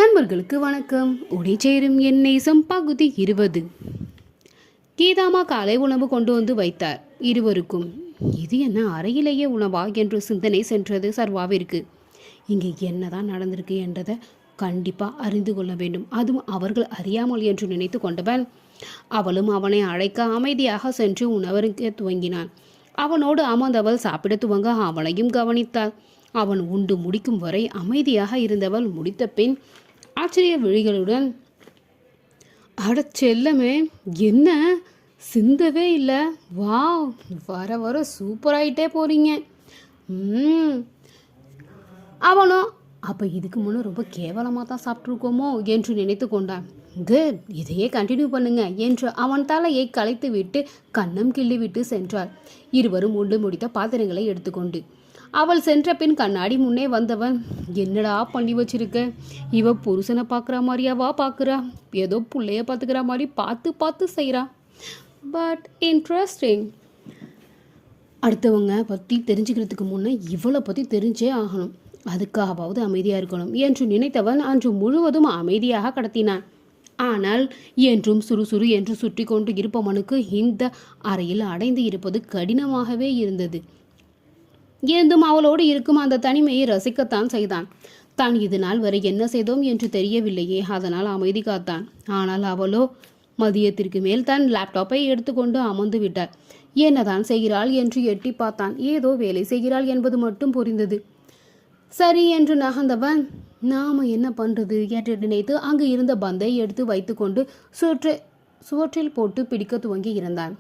நண்பர்களுக்கு வணக்கம். உடைச்சேரும் என் நேசம் பகுதி 20. கீதாமா காலை உணவு கொண்டு வந்து வைத்தார் இருவருக்கும். இது என்ன அறையிலேயே உணவா என்று சிந்தனை சென்றது சர்வாவிற்கு. இங்கே என்னதான் நடந்திருக்கு என்றதை கண்டிப்பாக அறிந்து கொள்ள வேண்டும், அதுவும் அவர்கள் அறியாமல் என்று நினைத்து கொண்டவன் அவளும் அவனை அழைக்க அமைதியாக சென்று உணவருக்க துவங்கினான். அவனோடு அமர்ந்தவள் சாப்பிட துவங்க அவளையும் கவனித்தாள். அவன் உண்டு முடிக்கும் வரை அமைதியாக இருந்தவள் முடித்த பின் ஆச்சரிய விழிகளுடன், அட செல்லமே, என்ன சிந்தவே இல்லை, வா, வர வர சூப்பராயிட்டே போறீங்க. அவனும் அப்போ இதுக்கு முன்னே ரொம்ப கேவலமாக தான் சாப்பிட்ருக்கோமோ என்று நினைத்து கொண்டான். குட், இதையே கண்டினியூ பண்ணுங்க என்று அவன் தலையை களைத்து விட்டு கன்னம் கிள்ளி விட்டு சென்றாள். இருவரும் உண்டு முடித்த பாத்திரங்களை எடுத்துக்கொண்டு அவள் சென்ற பின் கண்ணாடி முன்னே வந்தவன், என்னடா பண்ணி வச்சிருக்க, இவ புருஷனை பார்க்குற மாதிரியாவா பார்க்குறா, ஏதோ பிள்ளைய பார்த்துக்கிற மாதிரி பார்த்து பார்த்து செய்கிறா, பட் இன்ட்ரெஸ்டிங். அடுத்தவங்க பற்றி தெரிஞ்சுக்கிறதுக்கு முன்னே இவளை பற்றி தெரிஞ்சே ஆகணும், அதுக்காகவாவது அமைதியாக இருக்கணும் என்று நினைத்தவன் அன்று முழுவதும் அமைதியாக கடத்தினான். ஆனால் என்றும் சுறுசுறு என்று சுற்றி கொண்டு இருப்பவனுக்கு இந்த அறையில் அடைந்து இருப்பது கடினமாகவே இருந்தது. இருந்தும் அவளோடு இருக்கும் அந்த தனிமையை ரசிக்கத்தான் செய்தான். தான் இது நாள் வரை என்ன செய்தோம் என்று தெரியவில்லையே, அதனால் அமைதி காத்தான். ஆனால் அவளோ மதியத்திற்கு மேல் தன் லேப்டாப்பை எடுத்துக்கொண்டு அமர்ந்து விட்டாள். என்னதான் செய்கிறாள் என்று எட்டி பார்த்தான். ஏதோ வேலை செய்கிறாள் என்பது மட்டும் புரிந்தது. சரி என்று நகர்ந்தவன், நாம என்ன பண்றது என்று நினைத்து அங்கு இருந்த பந்தை எடுத்து வைத்துக்கொண்டு சுவற்றில் போட்டு பிடிக்க துவங்கி இருந்தான்.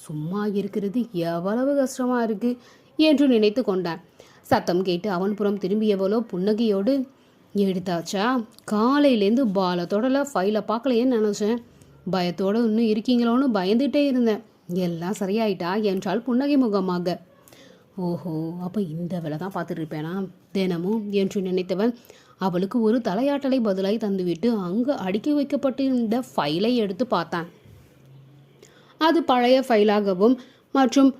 சும்மா இருக்கிறது எவ்வளவு கஷ்டமா இருக்கு என்று நினைத்து கொண்டான். சத்தம் கேட்டு அவன் புறம் திரும்பியவளோ புன்னகையோடு, எடுத்தாச்சா, காலையிலேருந்து பாலை தொடல, ஃபைலை பார்க்கலையேன்னு நினச்சேன், பயத்தோடு இன்னும் இருக்கீங்களோன்னு பயந்துகிட்டே இருந்தேன், எல்லாம் சரியாயிட்டா என்றால் புன்னகை முகமாக. ஓஹோ, அப்போ இந்த வேலை தான் பார்த்துட்டு இருப்பேனா தினமும் என்று நினைத்தவன் அவளுக்கு ஒரு தலையாட்டலை பதிலாய் தந்துவிட்டு அங்கு அடுக்கி வைக்கப்பட்டிருந்த ஃபைலை எடுத்து பார்த்தான். அது பழைய ஃபைலாகவும் மற்றும்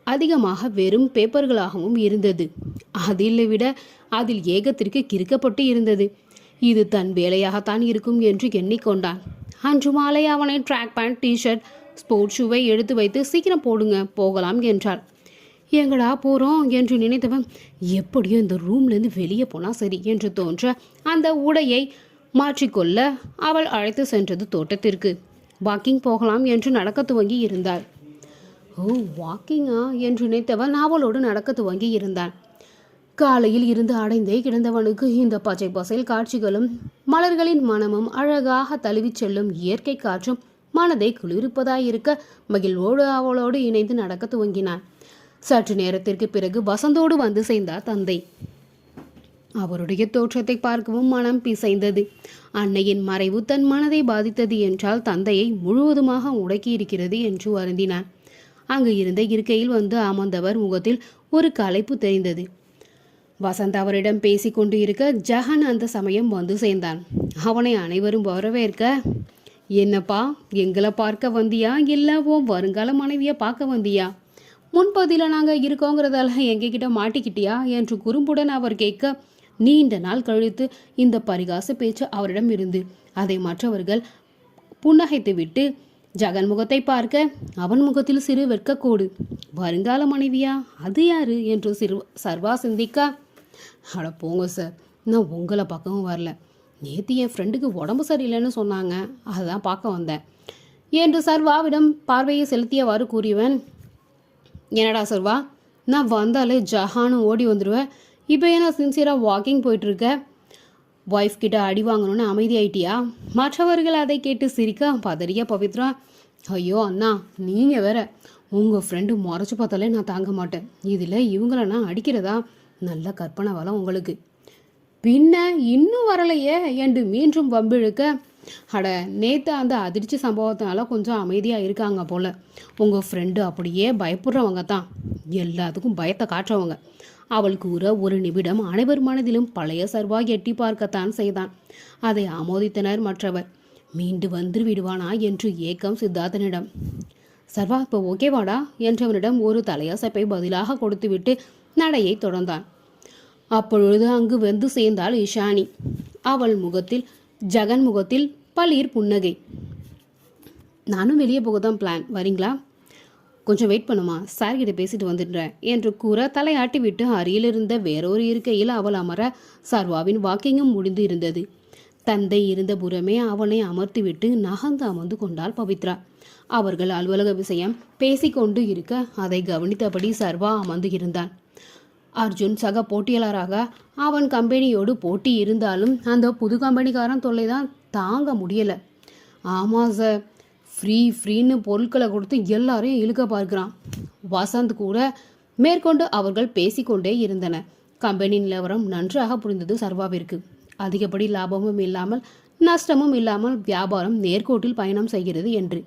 அதிகமாக வெறும் பேப்பர்களாகவும் இருந்தது. அதில் விட அதில் ஏகத்திற்கு கிறுக்கப்பட்டு இருந்தது. இது தன் வேலையாகத்தான் இருக்கும் என்று எண்ணிக்கொண்டான். அன்று மாலை அவனை ட்ராக் பேண்ட், டிஷர்ட், ஸ்போர்ட்ஸ் ஷூவை எடுத்து வைத்து சீக்கிரம் போடுங்க, போகலாம் என்றாள். எங்கடா போகிறோம் என்று நினைத்தவன், எப்படியோ இந்த ரூம்லேருந்து வெளியே போனால் சரி என்று தோன்ற அந்த உடையை மாற்றிக்கொள்ள அவள் அழைத்து சென்றது தோட்டத்திற்கு. வாக்கிங் போகலாம் என்று நடக்க துவங்கி இருந்தாள். ஓ, வாக்கிங்கா என்று நினைத்தவன் அவளோடு நடக்க துவங்கி இருந்தான். காலையில் இருந்து அடைந்தே கிடந்தவனுக்கு இந்த பச்சை பசைல் காட்சிகளும் மலர்களின் மனமும் அழகாக தழுவி செல்லும் இயற்கை காற்றும் மனதை குளிர்ப்பதாயிருக்க மகிழ்வோடு அவளோடு இணைந்து நடக்க துவங்கினான். சற்று நேரத்திற்கு பிறகு வசந்தோடு வந்து சேர்ந்தார் தந்தை. அவருடைய தோற்றத்தை பார்க்கவும் மனம் பிசைந்தது. அன்னையின் மறைவு தன் மனதை பாதித்தது என்றால் தந்தையை முழுவதுமாக உடக்கி இருக்கிறது என்று வருந்தினான். அங்கு இருந்த இருக்கையில் வந்து அமர்ந்தவர் முகத்தில் ஒரு களைப்பு தெரிந்தது. வசந்த் அவரிடம் பேசி கொண்டு இருக்க ஜஹன் அந்த சமயம் வந்து சேர்ந்தான். அவனை அனைவரும் வரவேற்க, என்னப்பா, எங்களை பார்க்க வந்தியா இல்லை உன் வருங்கால மனைவியை பார்க்க வந்தியா, முன்பதில் நாங்கள் இருக்கோங்கிறதால எங்ககிட்ட மாட்டிக்கிட்டியா என்று குறும்புடன் அவர் கேட்க, நீண்ட நாள் கழித்து இந்த பரிகாச பேச்சு அவரிடம் இருந்து அதை மற்றவர்கள் புன்னகைத்து விட்டு ஜகன் முகத்தை பார்க்க அவன் முகத்தில் சிறு வெட்கக்கூடு. வருங்கால மனைவியா, அது யாரு என்று சர்வா சிந்திக்க, அட போங்க சார், நான் உங்களை பார்க்கவும் வரல, நேற்று என் ஃப்ரெண்டுக்கு உடம்பு சரியில்லைன்னு சொன்னாங்க, அதுதான் பார்க்க வந்தேன் என்று சர்வாவிடம் பார்வையை செலுத்தியவாறு கூறியவன், என்னடா சர்வா, நான் வந்தாலே ஜஹானு ஓடி வந்துடுவேன், இப்போ ஏன்னா சின்சியராக வாக்கிங் போயிட்டுருக்க, ஒய்ஃப் கிட்ட அடி வாங்கணும்னு அமைதியாயிட்டியா? மற்றவர்கள் அதை கேட்டு சிரிக்க பதறிய பவித்ரா, ஐயோ அண்ணா, நீங்கள் வேற, உங்கள் ஃப்ரெண்டு முறைச்சி பார்த்தாலே நான் தாங்க மாட்டேன், இதில் இவங்கள நான் அடிக்கிறதா, நல்ல கற்பனை வளம் உங்களுக்கு, பின்ன இன்னும் வரலையே என்று மீண்டும் வம்பிழுக்க, அட நேற்று அந்த அதிர்ச்சி சம்பவத்தினால கொஞ்சம் அமைதியாக இருக்காங்க போல், உங்கள் ஃப்ரெண்டு அப்படியே பயப்படுறவங்க தான், எல்லாத்துக்கும் பயத்தை காட்டுறவங்க, அவள் கூற ஒரு நிமிடம் அனைவர் மனதிலும் பழைய சர்வா எட்டி பார்க்கத்தான் செய்தான். அதை ஆமோதித்தனர் மற்றவர். மீண்டு வந்து விடுவானா என்று ஏக்கம் சித்தார்த்தனிடம். சர்வா, இப்போ ஓகேவாடா என்றவனிடம் ஒரு தலையசைப்பை பதிலாக கொடுத்துவிட்டு நடையை தொடர்ந்தான். அப்பொழுது அங்கு வந்து சேர்ந்தாள் இஷானி. அவள் முகத்தில் ஜெகன் முகத்தில் பளிர் புன்னகை. நானும் வெளியே போக தான் பிளான், வரீங்களா? கொஞ்சம் வெயிட் பண்ணுமா, சார்கிட்ட பேசிட்டு வந்துடுறேன் என்று கூற தலையாட்டி விட்டு அருகிலிருந்த வேறொரு இருக்கையில் அவள் அமர சர்வாவின் வாக்கிங்கும் முடிந்து இருந்தது. தந்தை இருந்த புறமே அவனை அமர்த்திவிட்டு நகர்ந்து அமர்ந்து கொண்டாள் பவித்ரா. அவர்கள் அலுவலக விஷயம் பேசிக்கொண்டு இருக்க அதை கவனித்தபடி சர்வா அமர்ந்து இருந்தான். அர்ஜுன் சக போட்டியாளராக அவன் கம்பெனியோடு போட்டி இருந்தாலும் அந்த புது கம்பெனிக்காரன் தொல்லை தான் தாங்க முடியலை. ஆமாம் சார், ஃப்ரீன்னு பொருட்களை கொடுத்து எல்லாரையும் இழுக்க பார்க்கிறான். வசந்த் கூட மேற்கொண்டு அவர்கள் பேசிக்கொண்டே இருந்தனர். கம்பெனி நிலவரம் நன்றாக புரிந்தது சர்வாவிற்கு. அதிகப்படி லாபமும் இல்லாமல் நஷ்டமும் இல்லாமல் வியாபாரம் நேர்கோட்டில் பயணம் செய்கிறது என்று.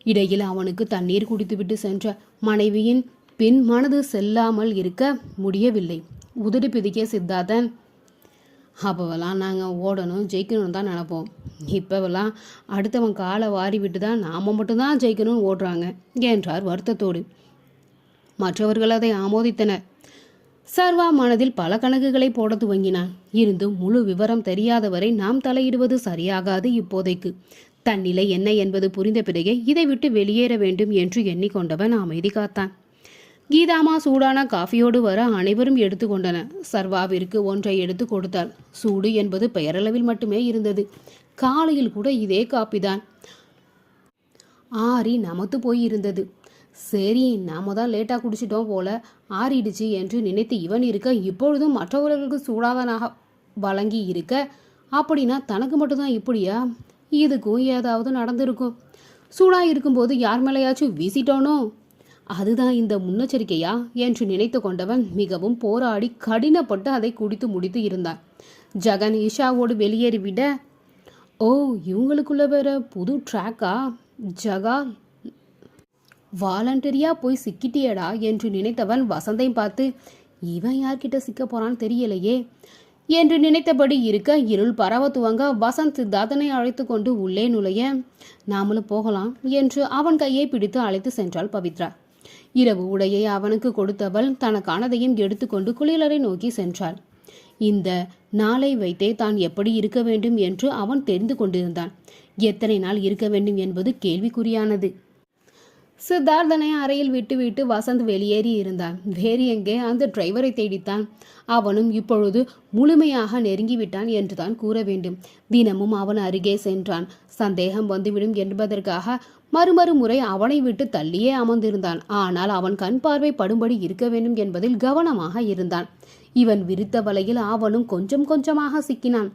இடையில் அவனுக்கு தண்ணீர் குடித்துவிட்டு சென்ற மனைவியின் பின் மனது செல்லாமல் இருக்க முடியவில்லை. உதடு பிதிக்கிய சித்தார்த்தன், அப்போவெல்லாம் நாங்கள் ஓடணும் ஜெயிக்கணும்னு தான் நினைப்போம். இப்போவெல்லாம் அடுத்தவன் காலை வாரி விட்டு தான் நாம் மட்டும்தான் ஜெயிக்கணும்னு ஓடுறாங்க என்றார் வருத்தத்தோடு. மற்றவர்கள் அதை ஆமோதித்தனர். சர்வா மனதில் பல கணக்குகளை போட துவங்கினான். இருந்தும் முழு விவரம் தெரியாதவரை நாம் தலையிடுவது சரியாகாது. இப்போதைக்கு தன் நிலை என்ன என்பது புரிந்த பிறகே இதை விட்டு வெளியேற வேண்டும் என்று எண்ணிக்கொண்டவன் அமைதி காத்தான். கீதாமா சூடான காஃபியோடு வர அனைவரும் எடுத்துக்கொண்டனர். சர்வாவிற்கு ஒன்றை எடுத்து கொடுத்தாள். சூடு என்பது பெயரளவில் மட்டுமே இருந்தது. காலையில் கூட இதே காப்பிதான். ஆறி நமத்து போய் இருந்தது. சரி, நாம தான் லேட்டாக குடிச்சிட்டோம் போல, ஆறிடுச்சு என்று நினைத்து இவன் இருக்க இப்பொழுதும் மற்றவர்களுக்கு சூடாதனாக வழங்கி இருக்க, அப்படின்னா தனக்கு மட்டும்தான் இப்படியா? இதுக்கும் ஏதாவது நடந்திருக்கும். சூடாக இருக்கும்போது யார் மேலேயாச்சும் வீசிட்டோனோ? அதுதான் இந்த முன்னெச்சரிக்கையா என்று நினைத்து கொண்டவன் மிகவும் போராடி கடினப்பட்டு அதை குடித்து முடித்து இருந்தான். ஜெகன் ஈஷாவோடு வெளியேறிவிட, ஓ, இவங்களுக்குள்ள வேற புது ட்ராக்கா? ஜகா, வாலண்டரியா போய் சிக்கிட்டியடா என்று நினைத்தவன் வசந்தை பார்த்து, இவன் யார்கிட்ட சிக்க போறான்னு தெரியலையே என்று நினைத்தபடி இருக்க, இருள் பரவ துவங்க வசந்த் சித்தார்த்தனை அழைத்து கொண்டு உள்ளே நுழைய, நாமளும் போகலாம் என்று அவன் கையை பிடித்து அழைத்து சென்றாள் பவித்ரா. இரவு உடையை அவனுக்கு கொடுத்தவள் தனக்கானதையும் எடுத்துக்கொண்டு குளியலறை நோக்கி சென்றாள். இந்த நாளை வைத்தே தான் எப்படி இருக்க வேண்டும் என்று அவன் தெரிந்து கொண்டிருந்தான். எத்தனை நாள் இருக்க வேண்டும் என்பது கேள்விக்குறியானது. சித்தார்த்தனை அறையில் விட்டுவிட்டு வசந்த் வெளியேறி இருந்தான். வேறு எங்கே? அந்த டிரைவரை தேடித்தான். அவனும் இப்பொழுது முழுமையாக நெருங்கிவிட்டான் என்றுதான் கூற வேண்டும். தினமும் அவன் அருகே சென்றான். சந்தேகம் வந்துவிடும் என்பதற்காக மறுமறு முறை அவனை விட்டு தள்ளியே அமர்ந்திருந்தான். ஆனால் அவன் கண் பார்வை படும்படி இருக்க வேண்டும் என்பதில் கவனமாக இருந்தான். இவன் விரித்த வலையில் அவனும் கொஞ்சம் கொஞ்சமாக சிக்கினான்.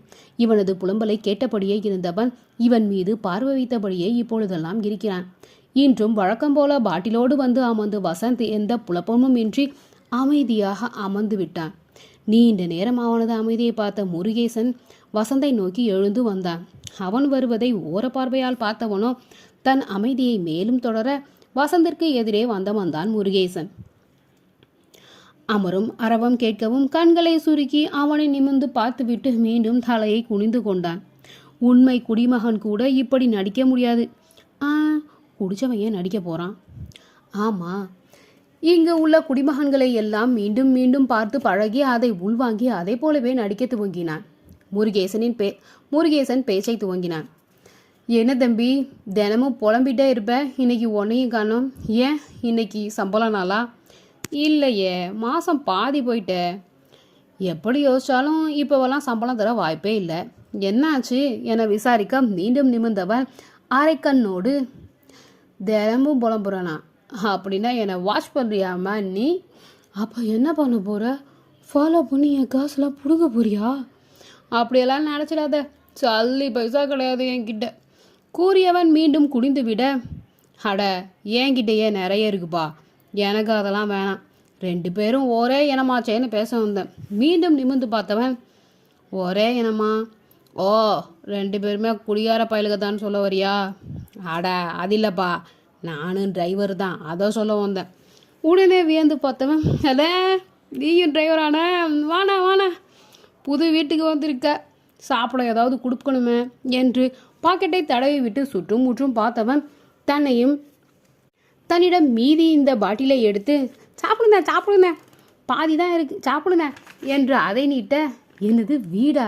இவனது புலம்பலை கேட்டபடியே இருந்தவன் இவன் மீது பார்வை வைத்தபடியே இப்பொழுதெல்லாம் இருக்கிறான். இன்றும் வழக்கம் போல பாட்டிலோடு வந்து அமர்ந்து வசந்த் எந்த புலப்பமும் இன்றி அமைதியாக அமர்ந்து விட்டான். நீண்ட நேரம் அவனது அமைதியை பார்த்த முருகேசன் வசந்தை நோக்கி எழுந்து வந்தான். அவன் வருவதை ஓர பார்வையால் பார்த்தவனோ தன் அமைதியை மேலும் தொடர வசந்திற்கு எதிரே வந்தவன்தான் முருகேசன். அமரும் அரவம் கேட்கவும் கண்களை சுருக்கி அவனை நிமிர்ந்து பார்த்துவிட்டு மீண்டும் தலையை குனிந்து கொண்டான். உண்மை குடிமகன் கூட இப்படி நடிக்க முடியாது. குடிச்சவன் ஏன் நடிக்க போறான்? ஆமா, இங்கு உள்ள குடிமகன்களை எல்லாம் மீண்டும் மீண்டும் பார்த்து பழகி அதை உள்வாங்கி அதை போலவே நடிக்க துவங்கினான். முருகேசன் பேச்சை துவங்கினான். என்ன தம்பி, தினமும் புலம்பிட்டே இருப்ப, இன்னைக்கு உன்னையும் காணோம். ஏன் இன்னைக்கு சம்பள நாளா? இல்லையே, மாதம் பாதி போயிட்ட. எப்படி யோசிச்சாலும் இப்போவெல்லாம் சம்பளம் தர வாய்ப்பே இல்லை. என்னாச்சு என விசாரிக்க மீண்டும் நிமிர்ந்தவன் அரைக்கண்ணோடு, தினமும் புலம்புறானா? அப்படின்னா என்னை வாட்ச் பண்ணுறியாமா நீ? அப்போ என்ன பண்ண போகிற? ஃபாலோ பண்ணி என் காசுலாம் பிடுங்க போறியா? அப்படியெல்லாம் நினச்சிடாத, சல்லி பைசா கிடையாது என்கிட்ட கூறியவன் மீண்டும் குடிந்து விட, அட என்கிட்டயே நிறைய இருக்குப்பா, எனக்கு அதெல்லாம் வேணாம். 2 பேரும் ஒரே இனமாச்சேன்னு பேச வந்தேன். மீண்டும் நிமிர்ந்து பார்த்தவன், ஒரே இனமா? ஓ, 2 பேருமே குடியார பயலுக தான் சொல்ல வரியா? அட அது இல்லைப்பா, நானும் டிரைவர் தான், அதை சொல்ல வந்தேன். உடனே வியந்து பார்த்தவன், அட நீயும் டிரைவரான? வாணா வாணா, புது வீட்டுக்கு வந்திருக்க, சாப்பிட ஏதாவது கொடுக்கணுமே என்று பாக்கெட்டை தடவி விட்டு சுற்றும் முற்றும் பார்த்தவன் தன்னிடம் மீதி இந்த பாட்டிலை எடுத்து, சாப்பிடுங்க பாதி தான் இருக்கு, சாப்பிடுங்க என்று அதை நீட்ட, என்னது வீடா?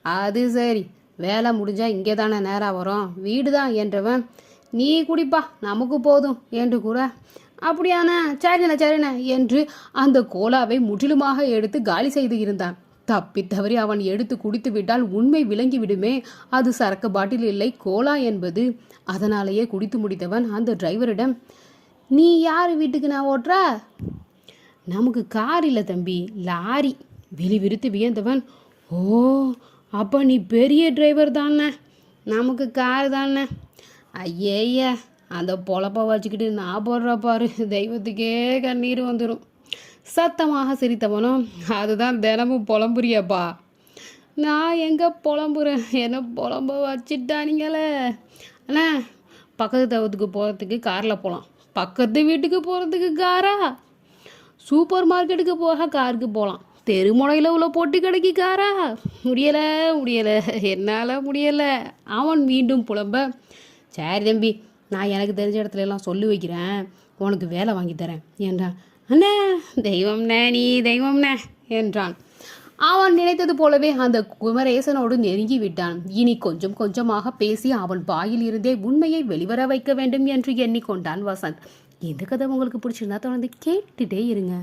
அது சரி, வேலை முடிஞ்சா இங்கே தானே நேராக வரும், வீடு தான் என்றவன், நீ குடிப்பா நமக்கு போதும் என்று கூற, அப்படியாண்ணா சரிண்ணே என்று அந்த கோலாவை முற்றிலுமாக எடுத்து காலி செய்து இருந்தான். தப்பி தவறி அவன் எடுத்து குடித்து விட்டால் உண்மை விளங்கி விடுமே, அது சரக்கு பாட்டில் இல்லை கோலா என்பது. அதனாலேயே குடித்து முடித்தவன் அந்த டிரைவரிடம், நீ யார் வீட்டுக்கு நான் ஓட்டுற? நமக்கு கார் இல்லை தம்பி, லாரி. விழிவிரித்து வியந்தவன், ஓ அப்போ நீ பெரிய டிரைவர் தானே, நமக்கு கார் தானே. ஐயய்ய, அந்த பொழப்ப வச்சுக்கிட்டு நான் போடுற பாரு, தெய்வத்துக்கே கண்ணீர் வந்துடும். சத்தமாக சிரித்தவனும், அதுதான் தினமும் புலம்புறியப்பா. நான் எங்கே புலம்புறேன், என்ன புலம்ப வச்சிட்டானீங்களே. அண்ணா, பக்கத்து தவத்துக்கு போகிறதுக்கு காரில் போகலாம், பக்கத்து வீட்டுக்கு போகிறதுக்கு காரா? சூப்பர் மார்க்கெட்டுக்கு போக காருக்கு போகலாம், தெருமுனையில் உள்ள பொட்டி கடைக்கு காரா? முடியலை, என்னால் முடியலை. அவன் மீண்டும் புலம்ப, சரி தம்பி, நான் எனக்கு தெரிஞ்ச இடத்துல எல்லாம் சொல்லி வைக்கிறேன், உனக்கு வேலை வாங்கி தரேன் என்றான். அண்ணே, தெய்வம்ண்ணே, நீ தெய்வம்ண்ணே என்றான். அவன் நினைத்தது போலவே அந்த குமரேசனோடு நெருங்கி விட்டான். இனி கொஞ்சம் கொஞ்சமாக பேசி அவன் வாயில் இருந்தே உண்மையை வெளிவர வைக்க வேண்டும் என்று எண்ணிக்கொண்டான் வசந்த். இந்த கதை உங்களுக்கு பிடிச்சிருந்தா தொடர்ந்து கேட்டுட்டே இருங்க.